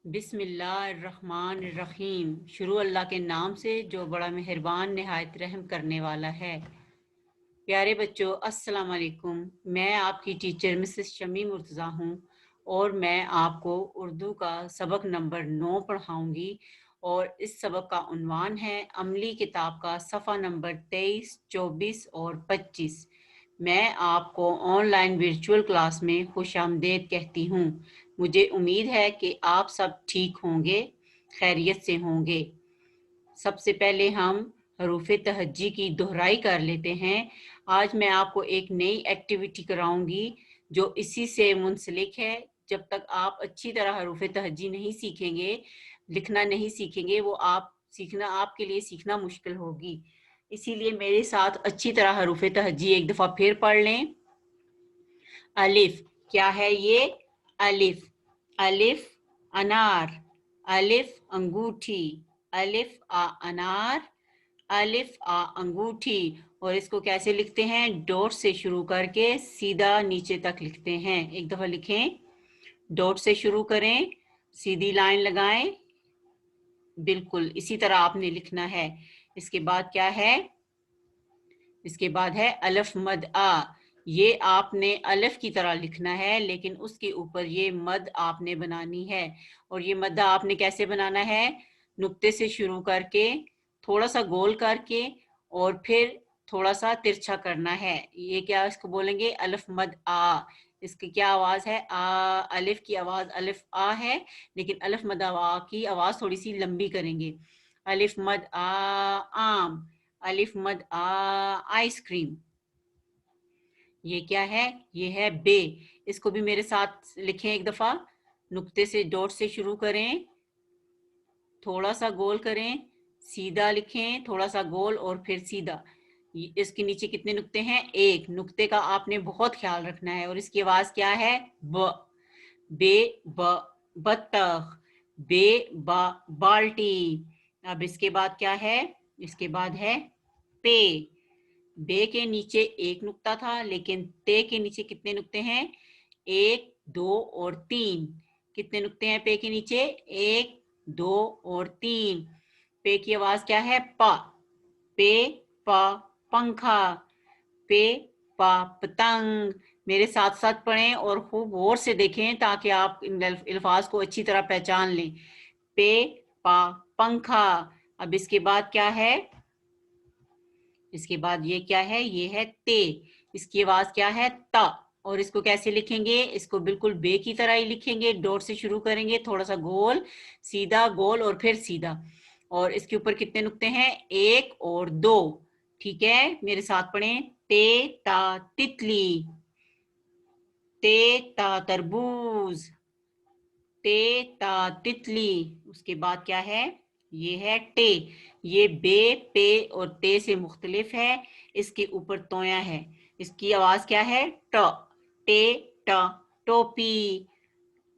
बिस्मिल्लाहिर्रहमानिर्रहीम। शुरू अल्लाह के नाम से जो बड़ा मेहरबान नहायत रहम करने वाला है। प्यारे बच्चों, अस्सलाम वालेकुम। मैं आपकी टीचर मिसेस शमी मुर्तज़ा हूँ और मैं आपको उर्दू का सबक नंबर 9 पढ़ाऊँगी और इस सबक का उन्वान है अमली किताब का सफ़ा नंबर 23, 24 और 25। मैं आपको ऑनलाइन वर्चुअल क्लास में खुशामदीद कहती हूँ। मुझे उम्मीद है कि आप सब ठीक होंगे, खैरियत से होंगे। सबसे पहले हम हरूफ तहज्जी की दोहराई कर लेते हैं। आज मैं आपको एक नई एक्टिविटी कराऊंगी जो इसी से मुंसलिक है। जब तक आप अच्छी तरह हरूफ तहज्जी नहीं सीखेंगे, लिखना नहीं सीखेंगे, वो आपके लिए सीखना मुश्किल होगी। इसीलिए मेरे साथ अच्छी तरह हरूफ तहज्जी एक दफ़ा फिर पढ़ लें। अलिफ, क्या है ये? अलिफ, अलिफ अनार, अलिफ अंगूठी, अलिफ आ अनार, अलिफ आ अंगूठी। और इसको कैसे लिखते हैं? डॉट से शुरू करके सीधा नीचे तक लिखते हैं। एक दफा लिखें, डॉट से शुरू करें, सीधी लाइन लगाएं, बिल्कुल इसी तरह आपने लिखना है। इसके बाद क्या है? इसके बाद है अलिफ मद आ। ये आपने अलिफ की तरह लिखना है, लेकिन उसके ऊपर ये मद आपने बनानी है। और ये मद आपने कैसे बनाना है? नुक्ते से शुरू करके, थोड़ा सा गोल करके और फिर थोड़ा सा तिरछा करना है। ये क्या इसको बोलेंगे? अलिफ मद आ। इसकी क्या आवाज है? आ। अलिफ की आवाज अलिफ आ है, लेकिन अलिफ मद आ की आवाज थोड़ी सी लंबी करेंगे। अलिफ मद आ आम, अलिफ मद आ आइसक्रीम। ये क्या है? ये है बे। इसको भी मेरे साथ लिखें एक दफा। नुक्ते से, डॉट से शुरू करें, थोड़ा सा गोल करें, सीधा लिखें, थोड़ा सा गोल और फिर सीधा। इसके नीचे कितने नुक्ते हैं? एक। नुक्ते का आपने बहुत ख्याल रखना है। और इसकी आवाज क्या है? ब। बे ब बत्तख, बे बा बाल्टी। अब इसके बाद क्या है? इसके बाद है पे। बे के नीचे एक नुक्ता था, लेकिन ते के नीचे कितने नुक्ते हैं? एक, दो और तीन। कितने नुक्ते हैं पे के नीचे? एक, दो और तीन। पे की आवाज क्या है? पा। पे पा पंखा, पे पा पतंग। मेरे साथ साथ पढ़ें और खूब गौर से देखें ताकि आप इन अल्फाज को अच्छी तरह पहचान लें। पे पा पंखा। अब इसके बाद क्या है? इसके बाद ये क्या है? ये है ते। इसकी आवाज क्या है? ता। और इसको कैसे लिखेंगे? इसको बिल्कुल बे की तरह ही लिखेंगे। डॉट से शुरू करेंगे, थोड़ा सा गोल, सीधा, गोल और फिर सीधा। और इसके ऊपर कितने नुक्ते हैं? एक और दो। ठीक है, मेरे साथ पढ़ें। ते ता तितली, ते ता तरबूज, ते ता तितली। उसके बाद क्या है? ये है टे। ये बे, पे और ते से मुख्तलिफ है। इसके ऊपर तोया है। इसकी आवाज क्या है? ट। टे ट टोपी,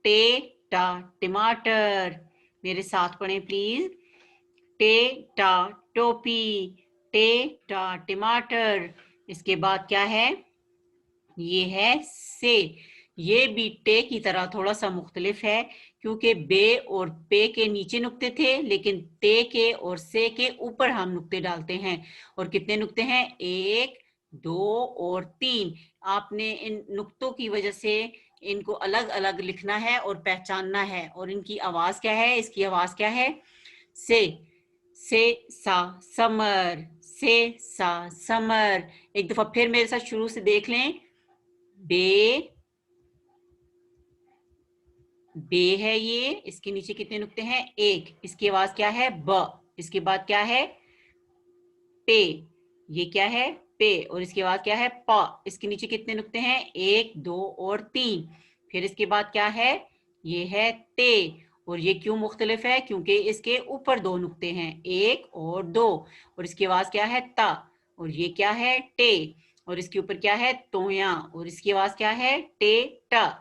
टे टा टमाटर। मेरे साथ पढ़ें प्लीज। टे टा टोपी, टे टा टमाटर। इसके बाद क्या है? ये है से। ये भी टे की तरह थोड़ा सा मुख्तलिफ है, क्योंकि बे और पे के नीचे नुक्ते थे, लेकिन ते के और से के ऊपर हम नुक्ते डालते हैं। और कितने नुक्ते हैं? एक, दो और तीन। आपने इन नुक्तों की वजह से इनको अलग अलग लिखना है और पहचानना है। और इनकी आवाज क्या है? इसकी आवाज क्या है? से। से सा समर, से सा समर। एक दफा फिर मेरे साथ शुरू से देख लें। बे, बे है ये। इसके नीचे कितने नुक्ते हैं? एक। इसकी आवाज क्या है? ब। इसके बाद क्या है? पे। ये क्या है? पे। और इसकी आवाज क्या है? प। इसके नीचे कितने नुक्ते हैं? एक, दो और तीन। फिर इसके बाद क्या है? ये है ते। और ये क्यों मुख्तलिफ है? क्योंकि इसके ऊपर दो नुक्ते हैं, एक और दो। और इसकी आवाज क्या है? ता। और ये क्या है? टे। और इसके ऊपर क्या है? तोया। और इसकी आवाज क्या है? टे ट।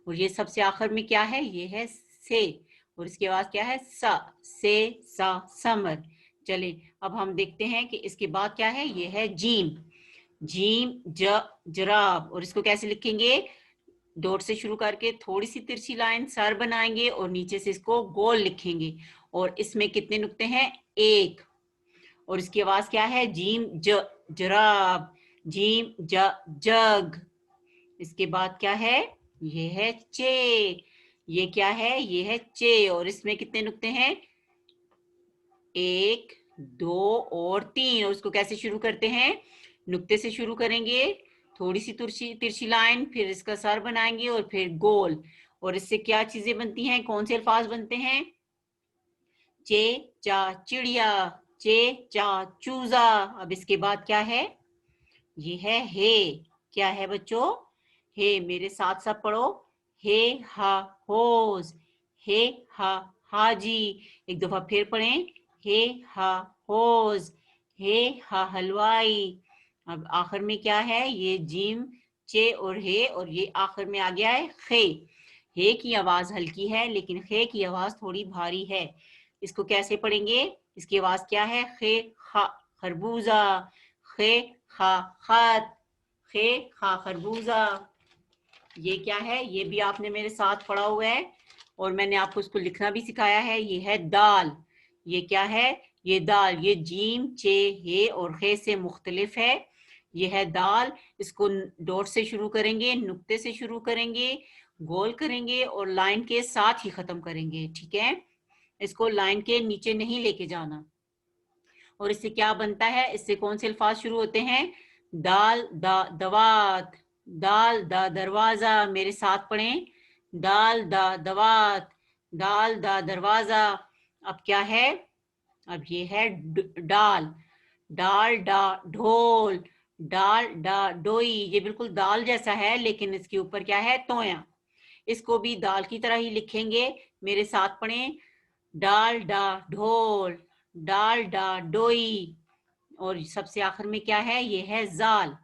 और ये सबसे आखिर में क्या है? ये है से। और इसके बाद क्या है? सा। से सा समर। चले, अब हम देखते हैं कि इसके बाद क्या है। ये है जीम। जीम ज जराब। और इसको कैसे लिखेंगे? डॉट से शुरू करके थोड़ी सी तिरछी लाइन सर बनाएंगे और नीचे से इसको गोल लिखेंगे। और इसमें कितने नुक्ते हैं? एक। और इसकी आवाज क्या है? जीम ज, जराब। जीम ज, जग। इसके बाद क्या है? ये है चे। ये क्या है? ये है चे। और इसमें कितने नुक्ते हैं? एक, दो और तीन। और इसको कैसे शुरू करते हैं? नुक्ते से शुरू करेंगे, थोड़ी सी तिरछी तिरछी लाइन, फिर इसका सर बनाएंगे और फिर गोल। और इससे क्या चीजें बनती हैं? कौन से अल्फाज बनते हैं? चे चा चिड़िया, चे चा चूजा। अब इसके बाद क्या है? ये है हे। क्या है बच्चों? हे। मेरे साथ साथ पढ़ो। हे हा होज, हे हा हाजी। एक दफा फिर पढ़ें। हे हा होज, हे हा हलवाई। अब आखिर में क्या है? ये जीम चे और हे, और ये आखिर में आ गया है खे। हे की आवाज हल्की है लेकिन खे की आवाज थोड़ी भारी है। इसको कैसे पढ़ेंगे? इसकी आवाज क्या है? खे खा खरबूजा, खे खा खत, खे खा खरबूजा। ये क्या है? ये भी आपने मेरे साथ पढ़ा हुआ है और मैंने आपको इसको लिखना भी सिखाया है। ये है दाल। ये क्या है? ये दाल। ये जीम चे हे और खे से मुख्तलिफ है। ये है दाल। इसको डॉट से शुरू करेंगे, नुक्ते से शुरू करेंगे, गोल करेंगे और लाइन के साथ ही खत्म करेंगे। ठीक है? इसको लाइन के नीचे नहीं लेके जाना। और इससे क्या बनता है? इससे कौन से अल्फाज शुरू होते हैं? दाल दा दवात, दाल दा दरवाजा। मेरे साथ पढ़ें। दाल दा दवात, दाल दा दरवाजा। अब क्या है? अब ये है डाल। डाल डा ढोल, डाल डा डोई। ये बिल्कुल दाल जैसा है लेकिन इसके ऊपर क्या है? तोया। इसको भी दाल की तरह ही लिखेंगे। मेरे साथ पढ़ें। डाल डा ढोल, डाल डा डोई। और सबसे आखिर में क्या है? ये है जाल।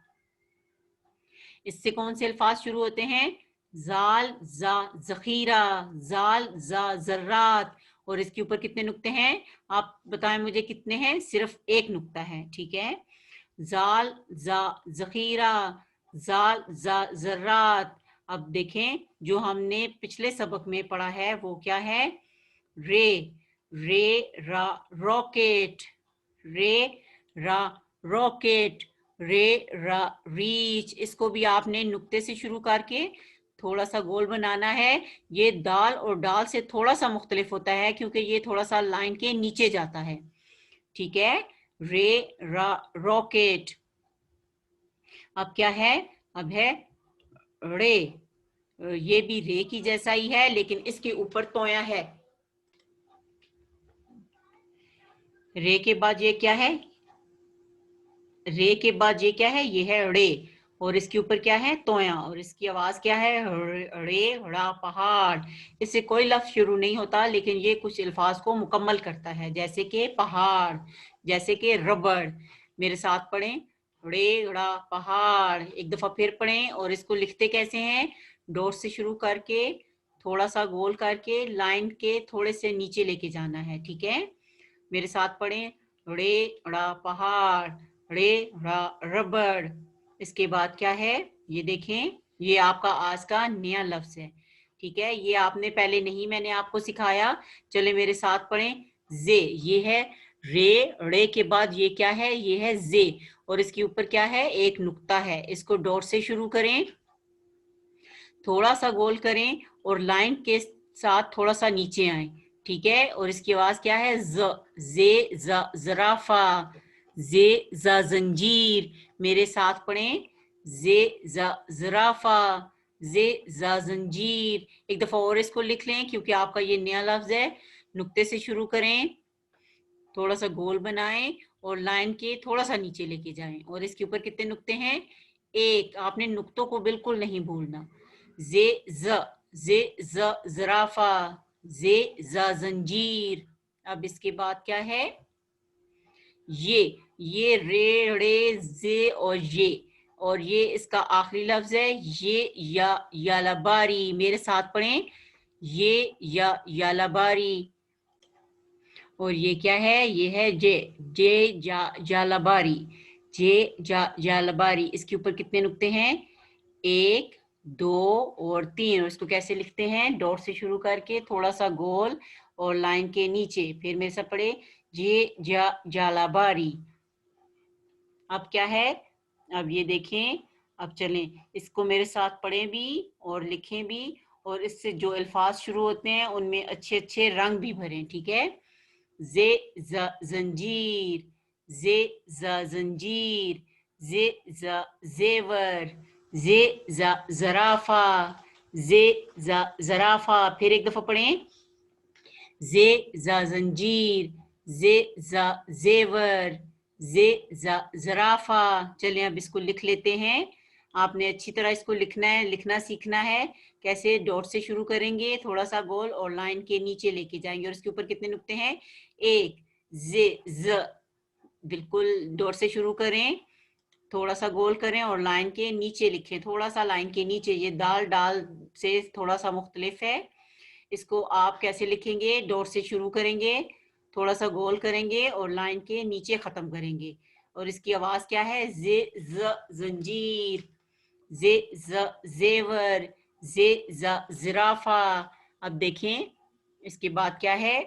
इससे कौन से अल्फाज शुरू होते हैं? जाल जा जखीरा, जाल जा जर्रात। और इसके ऊपर कितने नुक्ते हैं? आप बताएं मुझे कितने हैं? सिर्फ एक नुक्ता है। ठीक है? जाल जा जखीरा, जाल जा जर्रात। अब देखें, जो हमने पिछले सबक में पढ़ा है वो क्या है? रे। रे रा रॉकेट, रे रा रॉकेट, रे रा रीच। इसको भी आपने नुक्ते से शुरू करके थोड़ा सा गोल बनाना है। ये दाल और डाल से थोड़ा सा मुख्तलिफ होता है क्योंकि ये थोड़ा सा लाइन के नीचे जाता है। ठीक है? रे रा रॉकेट। अब क्या है? अब है रे। ये भी रे की जैसा ही है लेकिन इसके ऊपर तोया है। रे के बाद ये क्या है? रे के बाद ये क्या है? ये है रे। और इसके ऊपर क्या है? तोया। और इसकी आवाज क्या है? रे रा पहाड़। इससे कोई लफ्ज शुरू नहीं होता लेकिन ये कुछ अल्फाज को मुकम्मल करता है, जैसे कि पहाड़, जैसे कि रबड़। मेरे साथ पढ़ें। रे रा पहाड़। एक दफा फिर पढ़ें। और इसको लिखते कैसे हैं? डॉट से शुरू करके थोड़ा सा गोल करके लाइन के थोड़े से नीचे लेके जाना है। ठीक है? मेरे साथ पढ़ें। रे रा पहाड़, रे रा रबड़। इसके बाद क्या है? ये देखें, ये आपका आज का नया लफ्ज है। ठीक है? ये आपने पहले नहीं, मैंने आपको सिखाया। चले मेरे साथ पढ़ें। जे। ये है रे। रे के बाद ये क्या है? ये है जे। और इसके ऊपर क्या है? एक नुक्ता है। इसको डॉट से शुरू करें, थोड़ा सा गोल करें और लाइन के साथ थोड़ा सा नीचे आए। ठीक है? और इसकी आवाज क्या है? ज। जे जराफा, जे जंजीर। मेरे साथ पढ़ें। जे जराफा, जे जंजीर। एक दफा और इसको लिख लें क्योंकि आपका ये नया लफ्ज है। नुक्ते से शुरू करें, थोड़ा सा गोल बनाएं और लाइन के थोड़ा सा नीचे लेके जाएं। और इसके ऊपर कितने नुक्ते हैं? एक। आपने नुक्तों को बिल्कुल नहीं भूलना। जे ज, जे जराफा, जे जंजीर। अब इसके बाद क्या है? ये रे रे जे और ये, और ये इसका आखिरी लफ्ज है। ये या लबारी। मेरे साथ पढ़ें। ये या लबारी। और ये क्या है? ये है जे। जे जालबारी, जे जालबारी। इसके ऊपर कितने नुक्ते हैं? एक, 2 और 3, और इसको कैसे लिखते हैं, डॉट से शुरू करके थोड़ा सा गोल और लाइन के नीचे। फिर मेरे साथ पढ़े, ये जालाबारी। अब क्या है, अब ये देखें, अब चलें इसको मेरे साथ पढ़ें भी और लिखें भी, और इससे जो अल्फाज शुरू होते हैं उनमें अच्छे अच्छे रंग भी भरें, ठीक है। जे जंजीर, जे जंजीर, जे जेवर, जे जराफा, जे जराफा। फिर एक दफा पढ़ें, जे जंजीर, जे जेवर, जे जराफा। चलिए अब इसको लिख लेते हैं। आपने अच्छी तरह इसको लिखना है, लिखना सीखना है। कैसे, डॉट से शुरू करेंगे, थोड़ा सा गोल और लाइन के नीचे लेके जाएंगे, और इसके ऊपर कितने नुक्ते हैं, एक। जे ज, बिल्कुल डॉट से शुरू करें, थोड़ा सा गोल करें और लाइन के नीचे लिखें, थोड़ा सा लाइन के नीचे। ये दाल डाल से थोड़ा सा मुख्तलिफ है। इसको आप कैसे लिखेंगे, डॉट से शुरू करेंगे, थोड़ा सा गोल करेंगे और लाइन के नीचे खत्म करेंगे। और इसकी आवाज क्या है, जे जंजीर, जे जेवर, जे जिराफा। अब देखें इसके बाद क्या है,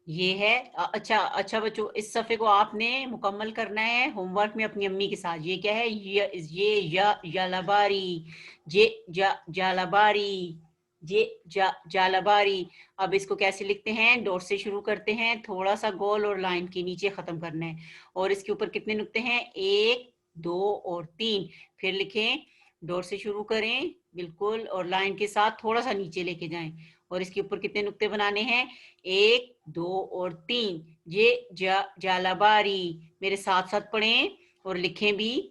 ये है। अच्छा अच्छा बच्चों, इस सफ़े को आपने मुकम्मल करना है होमवर्क में अपनी अम्मी के साथ। ये क्या है, ये जालाबारी, जे जालाबारी, जे जालाबारी। अब इसको कैसे लिखते हैं, डॉट से शुरू करते हैं, थोड़ा सा गोल और लाइन के नीचे खत्म करना है। और इसके ऊपर कितने नुक्ते हैं, 1 2 और 3। फिर लिखें, डॉट से शुरू करें बिल्कुल और लाइन के साथ थोड़ा सा नीचे लेके जाएं। और इसके ऊपर कितने नुक्ते बनाने हैं, 1 2 और 3। ये जालाबारी। मेरे साथ साथ पढ़ें और लिखें भी,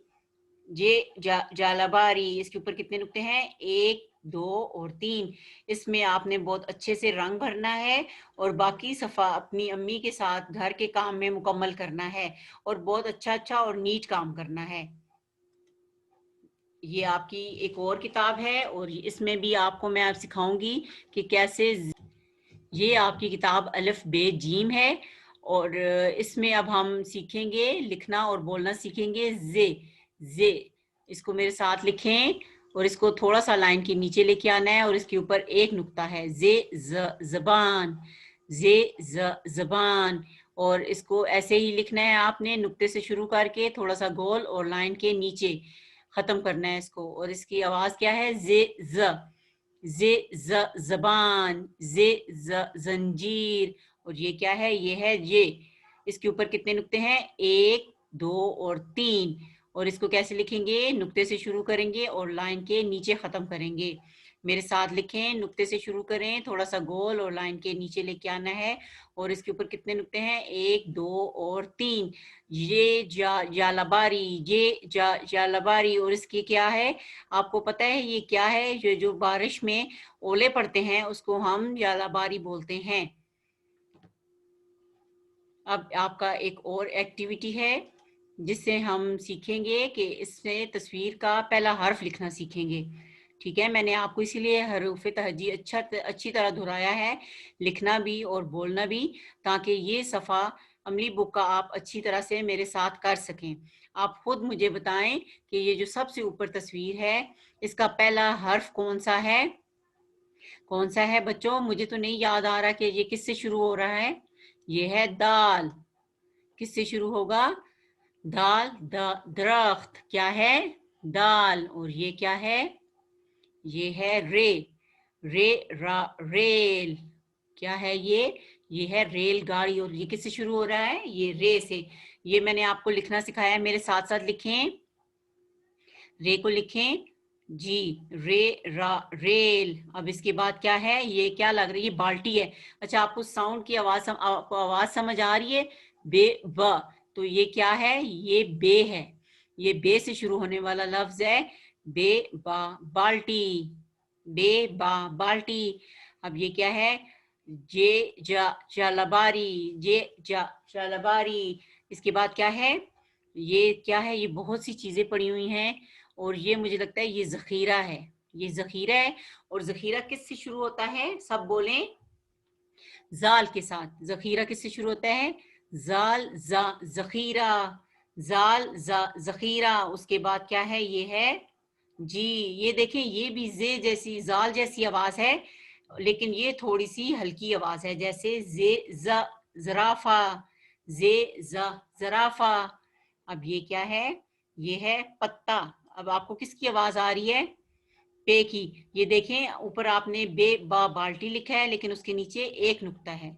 ये जालाबारी। इसके ऊपर कितने नुक्ते हैं, 1 2 और 3। इसमें आपने बहुत अच्छे से रंग भरना है और बाकी सफ़ा अपनी अम्मी के साथ घर के काम में मुकम्मल करना है, और बहुत अच्छा अच्छा और नीट काम करना है। ये आपकी एक और किताब है, और इसमें भी आपको मैं आप सिखाऊंगी कि कैसे। ये आपकी किताब अलिफ बे जीम है, और इसमें अब हम सीखेंगे लिखना और बोलना सीखेंगे। जे जे, इसको मेरे साथ लिखें और इसको थोड़ा सा लाइन के नीचे लेके आना है, और इसके ऊपर एक नुक्ता है, जे जबान, जे जबान। और इसको ऐसे ही लिखना है आपने, नुक्ते से शुरू करके थोड़ा सा गोल और लाइन के नीचे खत्म करना है इसको। और इसकी आवाज क्या है, जे जबान, जे जंजीर। और ये क्या है, ये है ये। इसके ऊपर कितने नुक्ते हैं, 1 2 और 3। और इसको कैसे लिखेंगे, नुक्ते से शुरू करेंगे और लाइन के नीचे खत्म करेंगे। मेरे साथ लिखें, नुक्ते से शुरू करें, थोड़ा सा गोल और लाइन के नीचे लेके आना है। और इसके ऊपर कितने नुक्ते हैं, 1 2 और 3। ये जालाबारी, ये जालाबारी। और इसकी क्या है, आपको पता है ये क्या है, ये जो बारिश में ओले पड़ते हैं उसको हम जालाबारी बोलते हैं। अब आपका एक और एक्टिविटी है जिससे हम सीखेंगे कि इसमें तस्वीर का पहला हर्फ लिखना सीखेंगे, ठीक है। मैंने आपको इसीलिए हरूफ तहजी अच्छी तरह दोहराया है, लिखना भी और बोलना भी, ताकि ये सफ़ा अमली बुक का आप अच्छी तरह से मेरे साथ कर सकें। आप खुद मुझे बताएं कि ये जो सबसे ऊपर तस्वीर है इसका पहला हर्फ कौन सा है, कौन सा है बच्चों। मुझे तो नहीं याद आ रहा कि ये किससे शुरू हो रहा है। ये है दाल, किससे शुरू होगा, दाल, दरख्त क्या है, दाल। और ये क्या है, ये है रे, रेल, क्या है ये है रेलगाड़ी। और ये किससे शुरू हो रहा है, ये रे से। ये मैंने आपको लिखना सिखाया है, मेरे साथ साथ लिखें, रे को लिखें जी, रेल। अब इसके बाद क्या है, ये क्या लग रही है, ये बाल्टी है। अच्छा, आपको साउंड की आवाज आपको आवाज समझ आ रही है, बे ब, तो ये क्या है, ये बे है। ये बे से शुरू होने वाला लफ्ज है, बे बा बाल्टी, बे बा बाल्टी। अब ये क्या है, जे जालबारी, जे जालबारी। इसके बाद क्या है, ये क्या है, ये बहुत सी चीजें पड़ी हुई हैं, और ये मुझे लगता है ये जखीरा है, ये जखीरा है। और जखीरा किससे शुरू होता है, सब बोलें, जाल के साथ। जखीरा किससे शुरू होता है, जाल जखीरा, जाल जखीरा। उसके बाद क्या है, ये है جی یہ دیکھیں یہ بھی زے جیسی زال جیسی آواز ہے لیکن یہ تھوڑی سی ہلکی آواز ہے جیسے زے ز زرافہ زے ز زرافہ. اب یہ کیا ہے؟ یہ ہے پتا. اب آپ کو کس کی آواز آ رہی ہے؟ پے کی. یہ دیکھیں اوپر آپ نے بے با بالٹی لکھا ہے لیکن اس کے نیچے ایک نقطہ ہے.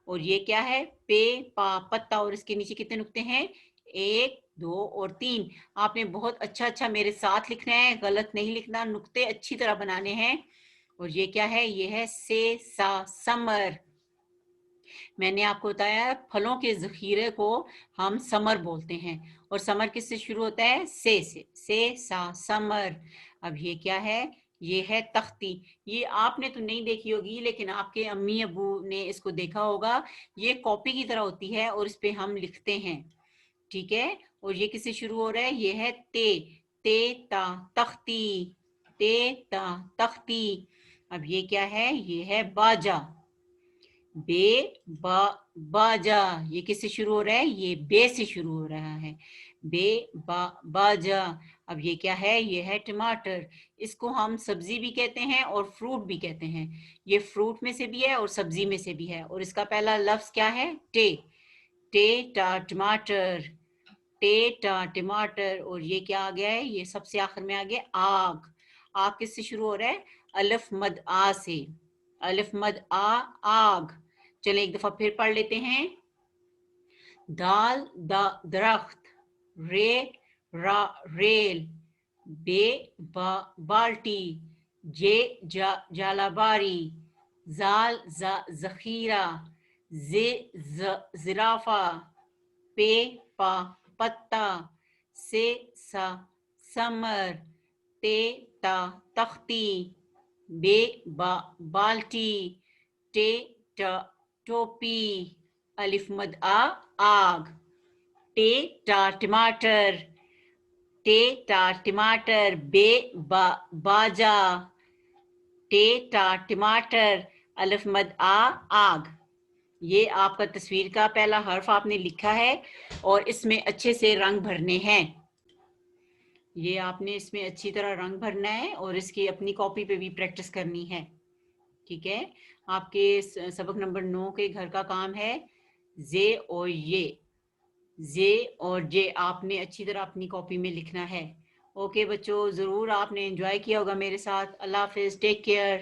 اور یہ کیا ہے؟ پے پا پتا. اور اس کے نیچے کتنے نقطے ہیں؟ 1 2 اور 3. آپ نے بہت اچھا میرے ساتھ لکھنا ہے، غلط نہیں لکھنا، نقطے اچھی طرح بنانے ہیں. اور یہ کیا ہے؟ یہ ہے سے سا سمر. میں نے آپ کو بتایا پھلوں کے ذخیرے کو ہم سمر بولتے ہیں. اور سمر کس سے شروع ہوتا ہے؟ سے سا سمر. اب یہ کیا ہے؟ یہ ہے تختی. یہ آپ نے تو نہیں دیکھی ہوگی لیکن آپ کے امی ابو نے اس کو دیکھا ہوگا. یہ کاپی کی طرح ہوتی ہے اور اس پہ ہم لکھتے ہیں. ٹھیک ہے. اور یہ کس سے شروع ہو رہا ہے؟ یہ ہے تے تا تختی. تے تا تختی. اب یہ کیا ہے؟ یہ ہے باجا. بے با باجا. یہ کس سے شروع ہو رہا ہے؟ یہ بے سے شروع ہو رہا ہے. بے با باجا. اب یہ کیا ہے؟ یہ ہے ٹماٹر. اس کو ہم سبزی بھی کہتے ہیں اور فروٹ بھی کہتے ہیں. یہ فروٹ میں سے بھی ہے اور سبزی میں سے بھی ہے. اور اس کا پہلا لفظ کیا ہے؟ ٹے ٹا ٹماٹر. ٹے ٹا ٹماٹر. اور یہ کیا آ گیا ہے؟ یہ سب سے آخر میں آ گیا آگ. آگ کس سے شروع ہو رہا ہے؟ الف مد آ سے. الف مد آگ. چلیں ایک دفعہ پھر پڑھ لیتے ہیں. دال دا درخت. رے را ریل. بے با بالٹی. جے جا جالا باری. زال ز ذخیرہ. زے ز زرافہ. پے پا پتا. سے سا سمر. تے تا تختی. بے با بالٹی. ٹے ٹا ٹوپی. الف مد آگ. ٹے ٹا ٹماٹر. ٹے ٹا ٹماٹر. بے با باجا. ٹے ٹا ٹماٹر. الف مد آگ. یہ آپ کا تصویر کا پہلا حرف آپ نے لکھا ہے اور اس میں اچھے سے رنگ بھرنے ہیں. یہ آپ نے اس میں اچھی طرح رنگ بھرنا ہے اور اس کی اپنی کاپی پہ بھی پریکٹس کرنی ہے. ٹھیک ہے. آپ کے سبق نمبر 9 کے گھر کا کام ہے زے اور یہ. زے اور جے آپ نے اچھی طرح اپنی کاپی میں لکھنا ہے. اوکے بچوں، ضرور آپ نے انجوائے کیا ہوگا میرے ساتھ. اللہ حافظ. Take care.